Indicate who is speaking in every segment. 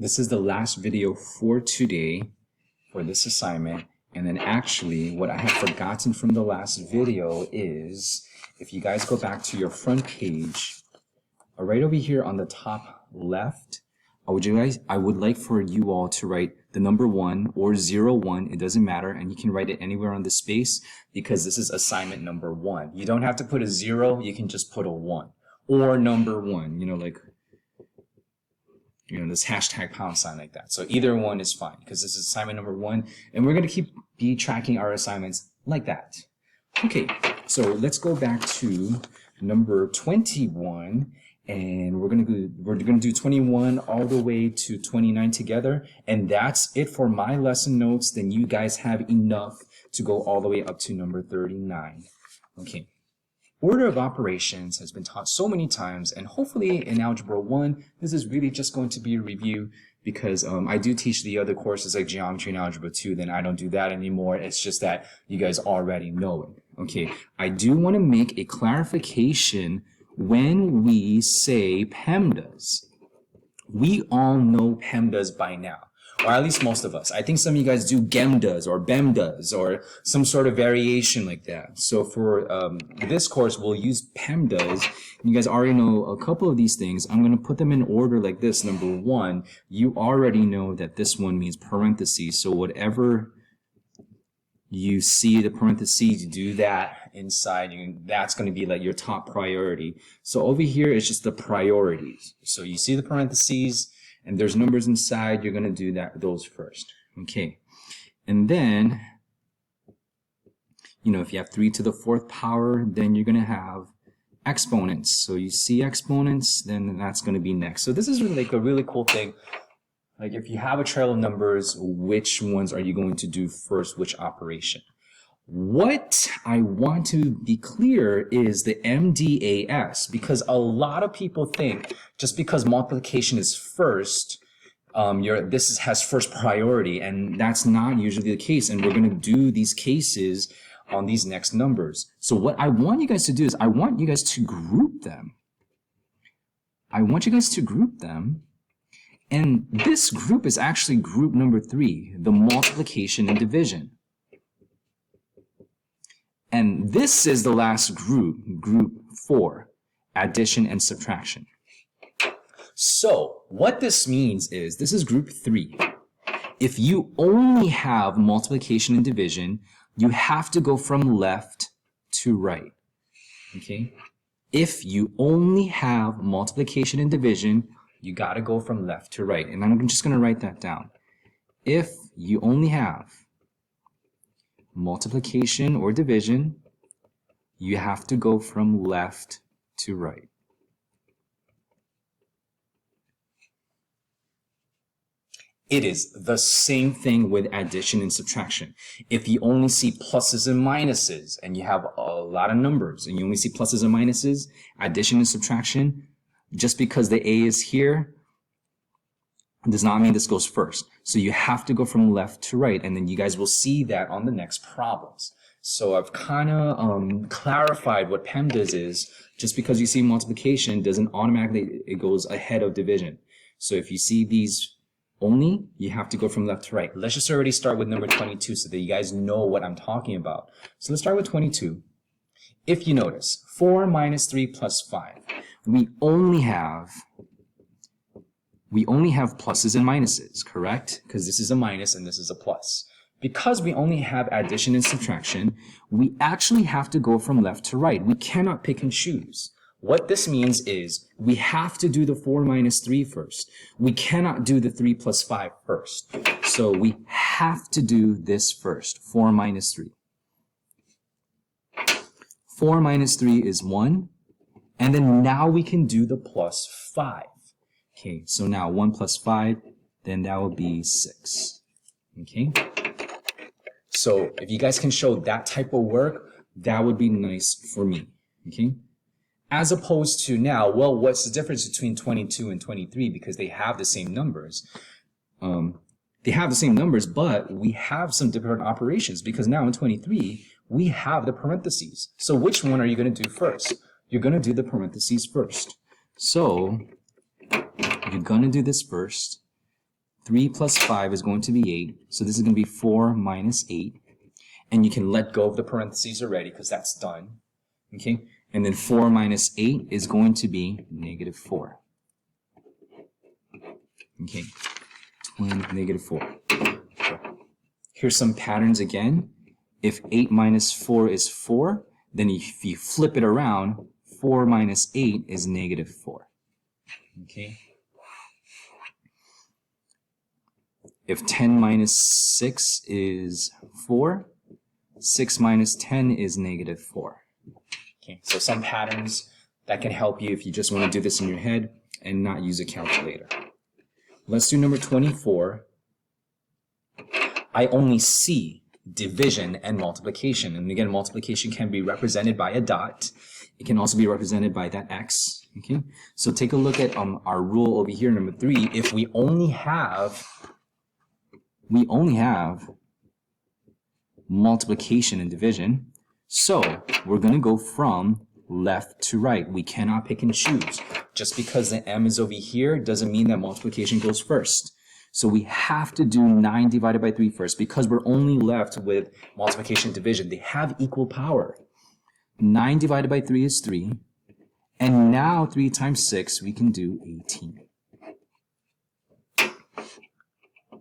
Speaker 1: this is the last video for today for this assignment. And then actually what I have forgotten from the last video is, if you guys go back to your front page, right over here on the top left, I would like for you all to write the number 1 or 01, it doesn't matter, and you can write it anywhere on the space because this is assignment number 1. You don't have to put a 0, you can just put a 1. Or number 1, this hashtag # like that. So either one is fine because this is assignment number 1, and we're going to be tracking our assignments like that. Okay, so let's go back to number 21. And we're gonna do 21 all the way to 29 together, and that's it for my lesson notes. Then you guys have enough to go all the way up to number 39. Okay. Order of operations has been taught so many times, and hopefully in Algebra 1, this is really just going to be a review because I do teach the other courses like Geometry and Algebra 2, then I don't do that anymore. It's just that you guys already know it. Okay, I do want to make a clarification. When we say PEMDAS, we all know PEMDAS by now, or at least most of us. I think some of you guys do GEMDAS or BEMDAS or some sort of variation like that. So for this course, we'll use PEMDAS. You guys already know a couple of these things. I'm going to put them in order like this. Number 1, you already know that this one means parentheses. So whatever you see the parentheses, you do that inside, that's going to be like your top priority. So over here it's just the priorities. So you see the parentheses and there's numbers inside, you're going to do those first. Okay. And then, if you have 3 to the 4th power, then you're going to have exponents. So you see exponents, then that's going to be next. So this is really like a really cool thing. Like if you have a trail of numbers, which ones are you going to do first, which operation? What I want to be clear is the MDAS, because a lot of people think just because multiplication is first, this has first priority, and that's not usually the case, and we're going to do these cases on these next numbers. So what I want you guys to do is I want you guys to group them. And this group is actually group number 3, the multiplication and division. And this is the last group, group 4, addition and subtraction. So what this means is this is group 3. If you only have multiplication and division, you have to go from left to right. Okay? If you only have multiplication and division, you got to go from left to right. And I'm just going to write that down. If you only have multiplication or division, you have to go from left to right. It is the same thing with addition and subtraction. If you only see pluses and minuses, and you have a lot of numbers, and you only see pluses and minuses, addition and subtraction, just because the A is here does not mean this goes first. So you have to go from left to right, and then you guys will see that on the next problems. So I've kind of clarified what PEMDAS is. Just because you see multiplication doesn't automatically, it goes ahead of division. So if you see these only, you have to go from left to right. Let's just already start with number 22 so that you guys know what I'm talking about. So let's start with 22. If you notice, 4 minus 3 plus 5. We only have pluses and minuses, correct? Because this is a minus and this is a plus. Because we only have addition and subtraction, we actually have to go from left to right. We cannot pick and choose. What this means is we have to do the 4 minus 3 first. We cannot do the 3 plus 5 first. So we have to do this first, 4 minus 3. 4 minus 3 is 1. And then now we can do the plus 5. Okay, so now 1 plus 5, then that would be 6. Okay? So if you guys can show that type of work, that would be nice for me. Okay? As opposed to now, well, what's the difference between 22 and 23? Because they have the same numbers. They have the same numbers, but we have some different operations because now in 23, we have the parentheses. So which one are you going to do first? You're going to do the parentheses first. So you're going to do this first, 3 plus 5 is going to be 8. So this is going to be 4 minus 8. And you can let go of the parentheses already because that's done. Okay? And then 4 minus 8 is going to be negative 4. Okay? Negative 4. Here's some patterns again. If 8 minus 4 is 4, then if you flip it around, 4 minus 8 is negative 4. Okay? If 10 minus 6 is 4, 6 minus 10 is negative 4. Okay, so some patterns that can help you if you just want to do this in your head and not use a calculator. Let's do number 24. I only see division and multiplication. And again, multiplication can be represented by a dot. It can also be represented by that X. Okay, so take a look at our rule over here, number 3. If we only have multiplication and division, so we're going to go from left to right. We cannot pick and choose. Just because the M is over here doesn't mean that multiplication goes first. So we have to do 9 divided by 3 first because we're only left with multiplication and division. They have equal power. 9 divided by 3 is 3. And now 3 times 6, we can do 18.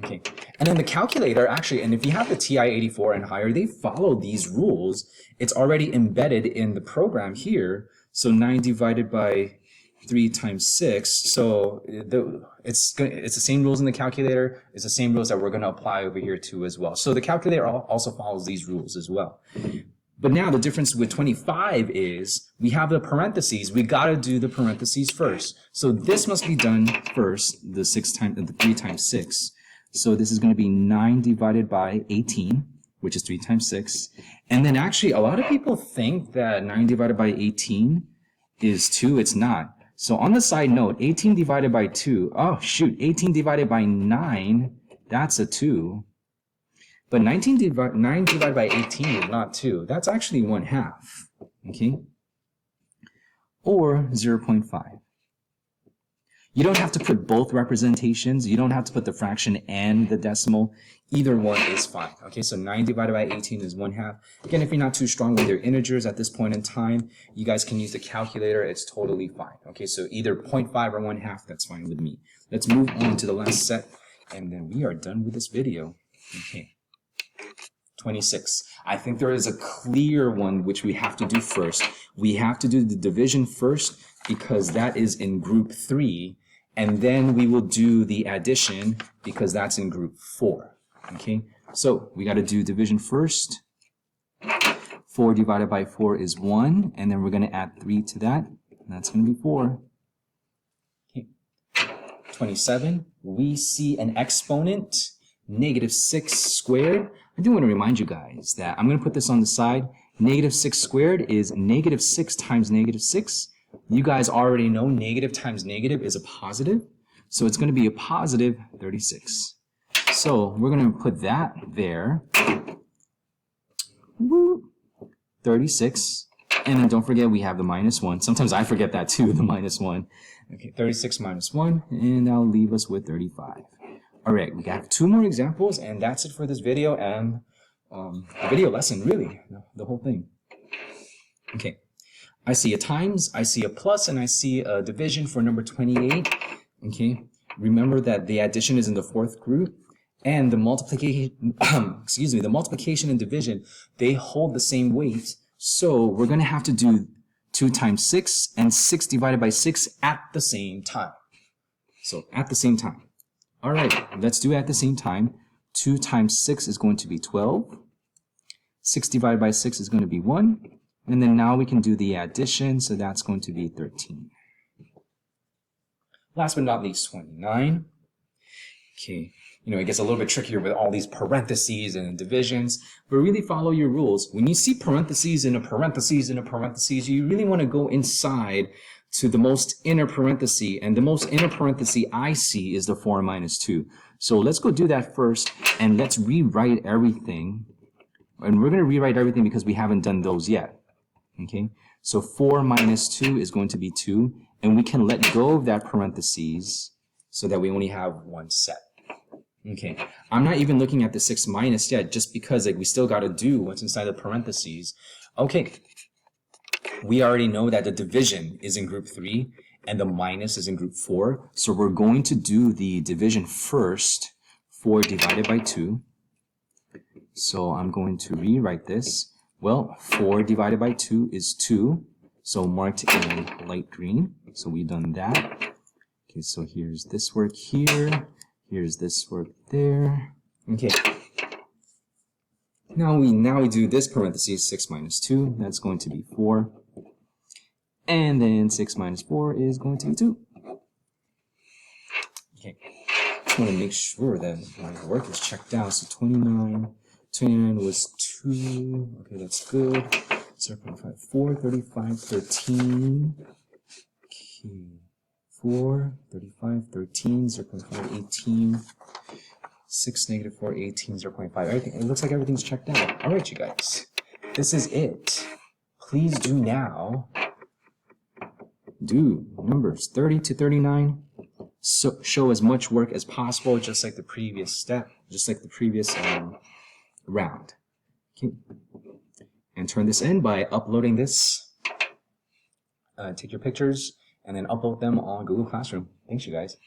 Speaker 1: Okay, and then the calculator actually, and if you have the TI-84 and higher, they follow these rules. It's already embedded in the program here. So 9 divided by 3 times 6. So it's the same rules in the calculator. It's the same rules that we're going to apply over here too as well. So the calculator also follows these rules as well. But now the difference with 25 is we have the parentheses. We got to do the parentheses first. So this must be done first, the 3 times 6. So this is going to be 9 divided by 18, which is 3 times 6. And then actually, a lot of people think that 9 divided by 18 is 2. It's not. So on the side note, 18 divided by 2, oh shoot, 18 divided by 9, that's a 2. But 9 divided by 18 is not 2. That's actually 1/2. Okay? Or 0.5. You don't have to put both representations. You don't have to put the fraction and the decimal. Either one is fine. Okay, so 9 divided by 18 is 1/2. Again, if you're not too strong with your integers at this point in time, you guys can use the calculator. It's totally fine. Okay, so either 0.5 or 1/2, that's fine with me. Let's move on to the last set, and then we are done with this video. Okay, 26. I think there is a clear one which we have to do first. We have to do the division first because that is in group 3. And then we will do the addition because that's in group 4. Okay, so we got to do division first. 4 divided by 4 is 1, and then we're going to add 3 to that, and that's going to be 4. Okay, 27. We see an exponent, negative 6 squared. I do want to remind you guys that I'm going to put this on the side. Negative 6 squared is negative 6 times negative 6. You guys already know negative times negative is a positive. So it's going to be a positive 36. So we're going to put that there. Woo. 36. And then don't forget we have the minus 1. Sometimes I forget that too, the minus 1. Okay, 36 minus 1. And that'll leave us with 35. All right, we got 2 more examples. And that's it for this video and the video lesson, really. The whole thing. Okay. I see a times, I see a plus, and I see a division for number 28. Okay, remember that the addition is in the 4th group, and the multiplication, the multiplication and division, they hold the same weight. So we're going to have to do 2 times 6 and 6 divided by 6 at the same time. So at the same time. All right, let's do it at the same time. 2 times 6 is going to be 12. 6 divided by 6 is going to be 1. And then now we can do the addition, so that's going to be 13. Last but not least, 29. Okay, it gets a little bit trickier with all these parentheses and divisions, but really follow your rules. When you see parentheses in a parentheses in a parentheses, you really want to go inside to the most inner parenthesis, and the most inner parenthesis I see is the 4 minus 2. So let's go do that first, and let's rewrite everything. And we're going to rewrite everything because we haven't done those yet. Okay, so 4 minus 2 is going to be 2, and we can let go of that parentheses so that we only have one set. Okay, I'm not even looking at the 6 minus yet, just because like we still got to do what's inside the parentheses. Okay, we already know that the division is in group 3 and the minus is in group 4. So we're going to do the division first. 4 divided by 2. So I'm going to rewrite this. Well, 4 divided by 2 is 2. So marked in light green. So we've done that. Okay, so here's this work here. Here's this work there. Okay. Now we do this parentheses, 6 minus 2. That's going to be 4. And then 6 minus 4 is going to be 2. Okay. Just want to make sure that my work is checked out. So 29 was 2. Okay, that's good. 0.5, 4, 35, 13. Okay. 4, 35, 13, 0.5, 18. 6, negative 4, 18, 0.5. Everything, it looks like everything's checked out. All right, you guys. This is it. Please do now do numbers 30 to 39. So show as much work as possible, just like the previous step, just like the previous round. Okay. And turn this in by uploading this. Take your pictures and then upload them on Google Classroom. Thanks, you guys.